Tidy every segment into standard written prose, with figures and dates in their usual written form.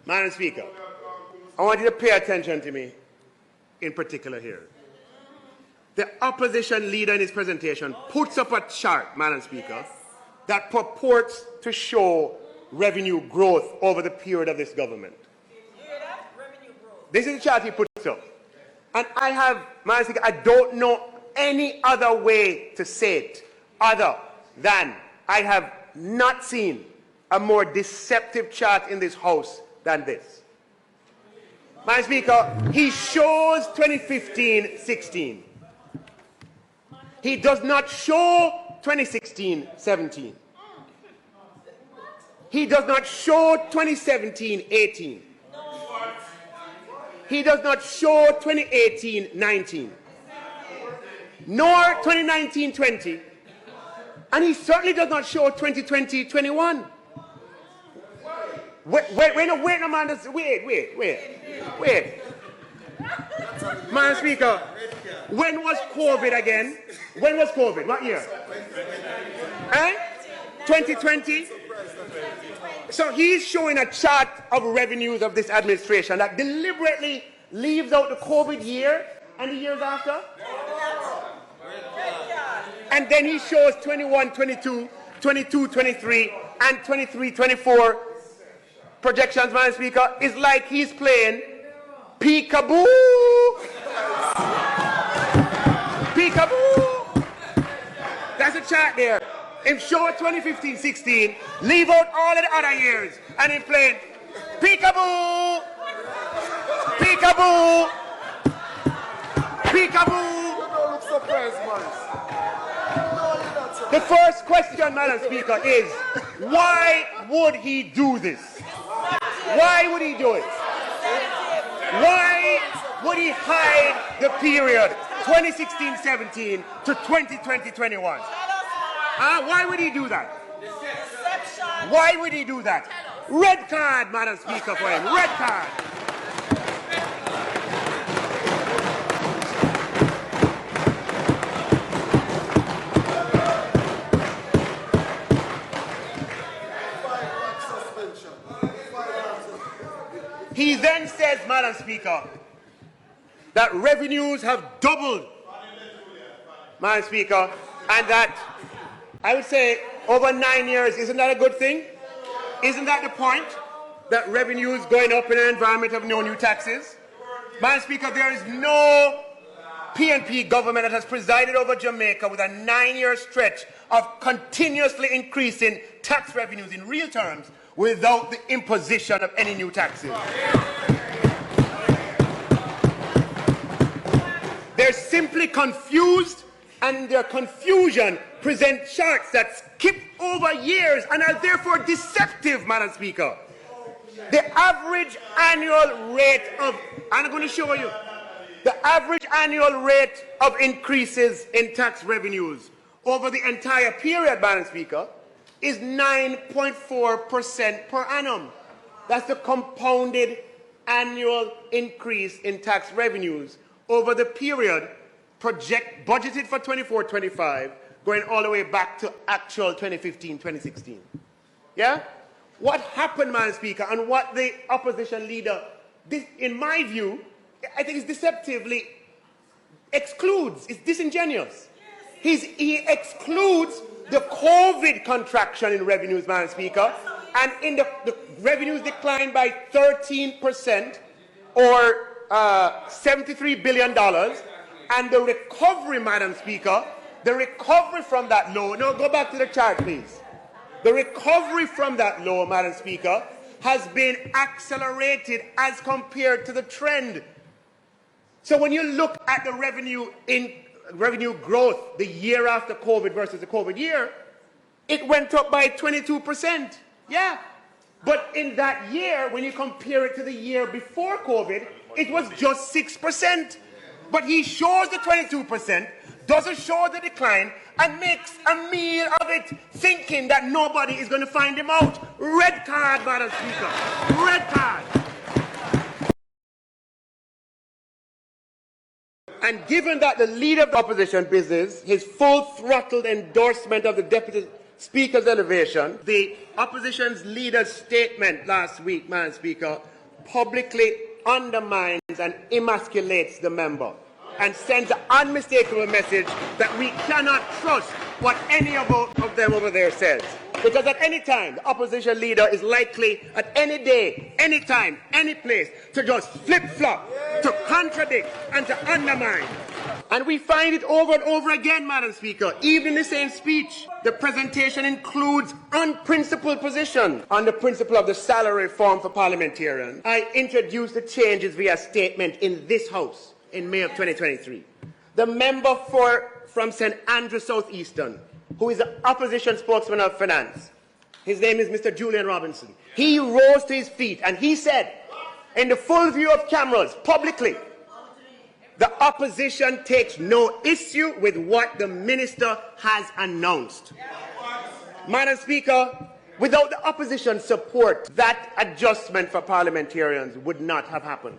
Madam Speaker, I want you to pay attention to me in particular here. The opposition leader in his presentation puts up a chart, Madam Speaker, that purports to show revenue growth over the period of this government. This is the chart he puts up. And I have, Madam Speaker, I don't know any other way to say it other than I have not seen a more deceptive chart in this House than this. Madam Speaker, he shows 2015-16. He does not show 2016-17. He does not show 2017-18. He does not show 2018-19. Nor 2019-20. And he certainly does not show 2020-21. Wait, Madam Speaker, when was COVID again? When was COVID? What year? 2020? So he's showing a chart of revenues of this administration that deliberately leaves out the COVID year and the years after. And then he shows 21, 22, 22, 23, and 23, 24 projections, Madam Speaker. It's like he's playing peekaboo. Peekaboo. That's a chart there. Him show 2015-16, leave out all of the other years, and him playing peekaboo. Peekaboo. Peekaboo. You don't look surprised, man. The first question, Madam Speaker, is why would he do this? Why would he do it? Why would he hide the period 2016-17 to 2020-21? Why would he do that? Why would he do that? Red card, Madam Speaker, for him. Red card. He then says, Madam Speaker, that revenues have doubled, Madam Speaker, and that, I would say, over 9 years, isn't that a good thing? Isn't that the point? That revenues going up in an environment of no new taxes? Madam Speaker, there is no PNP government that has presided over Jamaica with a 9-year stretch of continuously increasing tax revenues in real terms without the imposition of any new taxes. They're simply confused, and their confusion present charts that skip over years and are therefore deceptive, Madam Speaker. The average annual rate of, and I'm going to show you, the average annual rate of increases in tax revenues over the entire period, Madam Speaker, is 9.4% per annum. That's the compounded annual increase in tax revenues over the period budgeted for 24-25, going all the way back to actual 2015-2016. Yeah? What happened, Madam Speaker, and what the opposition leader, in my view, I think is deceptively excludes, it's disingenuous. He excludes the COVID contraction in revenues, Madam Speaker, and in the revenues declined by 13% or $73 billion, and the recovery, Madam Speaker, the recovery from that low, no, go back to the chart, please. The recovery from that low, Madam Speaker, has been accelerated as compared to the trend. So when you look at the revenue growth the year after COVID versus the COVID year, it went up by 22%. Yeah. But in that year, when you compare it to the year before COVID, it was just 6%. But he shows the 22%, doesn't show the decline, and makes a meal of it, thinking that nobody is going to find him out. Red card, Madam Speaker. Red card. And given that the leader of the opposition business, his full-throttled endorsement of the Deputy Speaker's elevation, the opposition's leader's statement last week, Madam Speaker, publicly undermines and emasculates the member and sends an unmistakable message that we cannot trust what any of them over there says. Because at any time, the opposition leader is likely at any day, any time, any place to just flip-flop, to contradict and to undermine. And we find it over and over again, Madam Speaker. Even in the same speech, the presentation includes unprincipled position on the principle of the salary reform for parliamentarians. I introduced the changes via statement in this House in May of 2023. The member from St. Andrews Southeastern, who is the opposition spokesman of finance, his name is Mr. Julian Robinson. He rose to his feet and he said, in the full view of cameras, publicly, the opposition takes no issue with what the minister has announced. Madam Speaker, without the opposition support, that adjustment for parliamentarians would not have happened.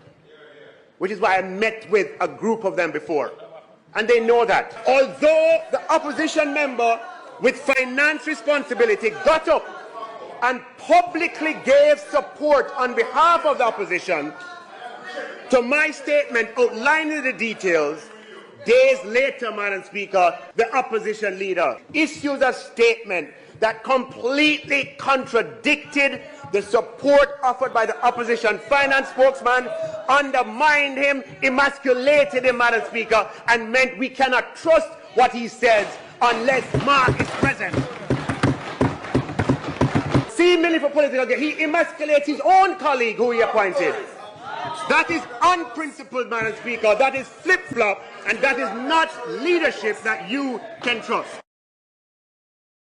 Which is why I met with a group of them before. And they know that. Although the opposition member with finance responsibility got up and publicly gave support on behalf of the opposition to my statement outlining the details, days later, Madam Speaker, the opposition leader issues a statement that completely contradicted the support offered by the opposition finance spokesman, undermined him, emasculated him, Madam Speaker, and meant we cannot trust what he says unless Mark is present. See, Minister for Political Gain, he emasculates his own colleague who he appointed. That is unprincipled, Madam Speaker. That is flip-flop, and that is not leadership that you can trust.